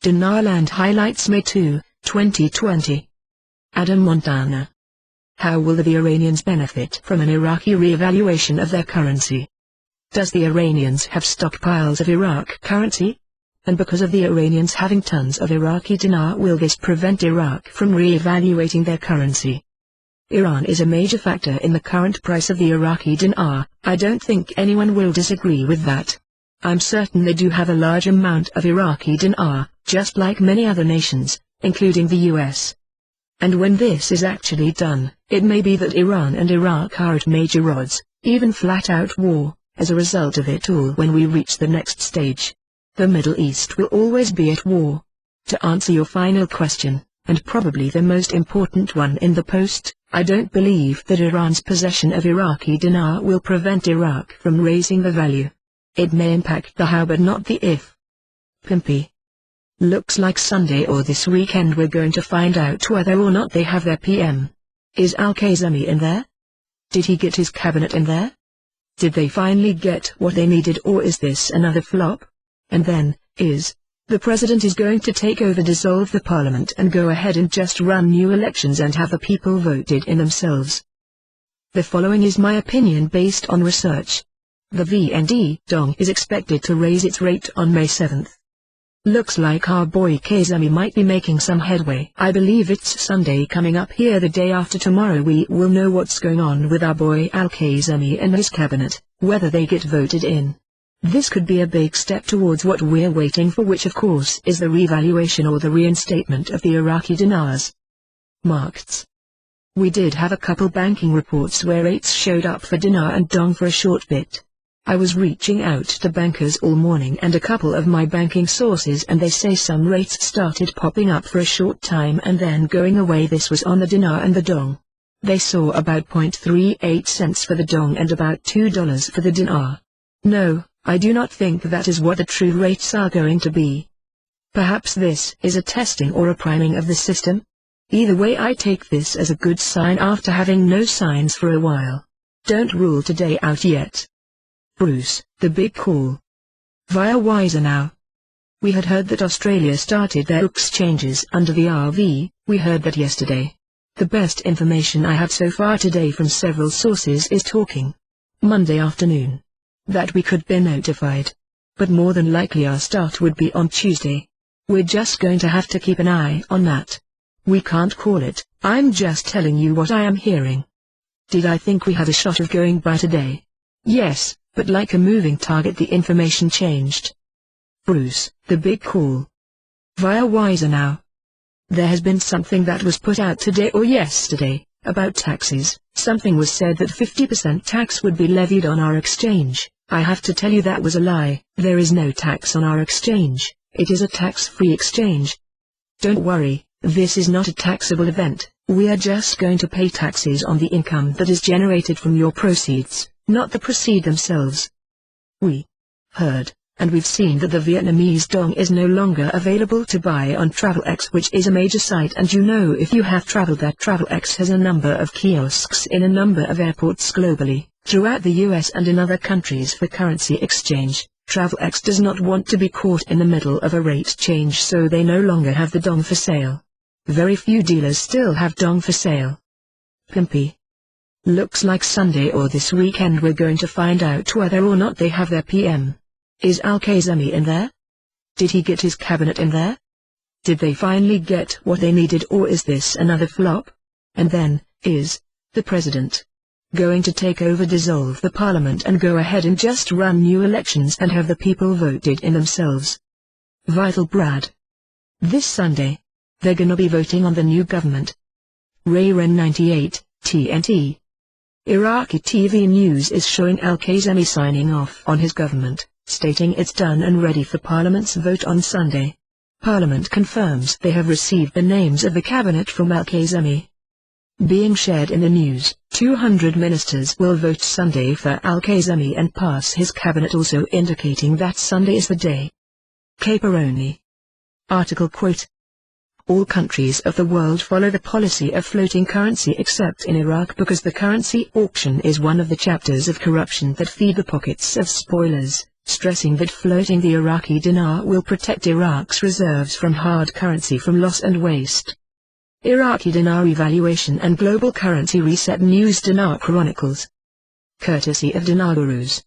Dinarland highlights May2, 2020. Adam Montana. How will the Iranians benefit from an Iraqi re-evaluation of their currency? Does the Iranians have stockpiles of Iraq currency? And because of the Iranians having tons of Iraqi dinar, will this prevent Iraq from re-evaluating their currency? Iran is a major factor in the current price of the Iraqi dinar. I don't think anyone will disagree with that. I'm certain they do have a large amount of Iraqi dinar, just like many other nations, including the US. And when this is actually done, it may be that Iran and Iraq are at major odds, even flat-out war, as a result of it all. When we reach the next stage, the Middle East will always be at war. To answer your final question, and probably the most important one in the post, I don't believe that Iran's possession of Iraqi dinar will prevent Iraq from raising the value. It may impact the how but not the if. Pimpy. Looks like Sunday or this weekend we're going to find out whether or not they have their PM. Is Al-Kazemi in there? Did he get his cabinet in there? Did they finally get what they needed, or is this another flop? And then, the president is going to take over, dissolve the parliament and go ahead and just run new elections and have the people voted in themselves? The following is my opinion based on research. The VND dong is expected to raise its rate on May 7th. Looks like our boy Kazemi might be making some headway. I believe it's Sunday coming up here, the day after tomorrow. We will know what's going on with our boy Al-Kazemi and his cabinet, whether they get voted in. This could be a big step towards what we're waiting for, which of course is the revaluation or the reinstatement of the Iraqi dinars. Markets. We did have a couple banking reports where rates showed up for dinar and dong for a short bit. I was reaching out to bankers all morning and a couple of my banking sources, and they say some rates started popping up for a short time and then going away. This was on the dinar and the dong. They saw about 0.38 cents for the dong and about $2 for the dinar. No, I do not think that is what the true rates are going to be. Perhaps this is a testing or a priming of the system. Either way, I take this as a good sign after having no signs for a while. Don't rule today out yet. Bruce, the big call. Via Wiser now. We had heard that Australia started their exchanges under the RV. We heard that yesterday. The best information I have so far today from several sources is talking Monday afternoon. That we could be notified. But more than likely our start would be on Tuesday. We're just going to have to keep an eye on that. We can't call it, I'm just telling you what I am hearing. Did I think we had a shot of going by today? Yes, but like a moving target the information changed. Bruce, the big call. Via Wiser now. There has been something that was put out today or yesterday, about taxes. Something was said that 50% tax would be levied on our exchange. I have to tell you that was a lie. There is no tax on our exchange. It is a tax-free exchange. Don't worry, this is not a taxable event. We are just going to pay taxes on the income that is generated from your proceeds, not the proceeds themselves. We heard, and we've seen that the Vietnamese dong is no longer available to buy on TravelX, which is a major site, and you know if you have traveled that TravelX has a number of kiosks in a number of airports globally, throughout the US and in other countries for currency exchange. TravelX does not want to be caught in the middle of a rate change, so they no longer have the dong for sale. Very few dealers still have dong for sale. Pimpy. Looks like Sunday or this weekend we're going to find out whether or not they have their PM. Is Al-Kazemi in there? Did he get his cabinet in there? Did they finally get what they needed, or is this another flop? And then, the president going to take over, dissolve the parliament and go ahead and just run new elections and have the people voted in themselves? Vital Brad. This Sunday, they're gonna be voting on the new government. Rayren 98, TNT. Iraqi TV news is showing Al-Kazemi signing off on his government, stating it's done and ready for Parliament's vote on Sunday. Parliament confirms they have received the names of the cabinet from Al-Kazemi. Being shared in the news, 200 ministers will vote Sunday for Al-Kazemi and pass his cabinet, also indicating that Sunday is the day. Caperoni. Article quote. All countries of the world follow the policy of floating currency except in Iraq, because the currency auction is one of the chapters of corruption that feed the pockets of spoilers. stressing that floating the Iraqi dinar will protect Iraq's reserves from hard currency from loss and waste. Iraqi dinar evaluation and global currency reset news. Dinar Chronicles. Courtesy of Dinar Gurus.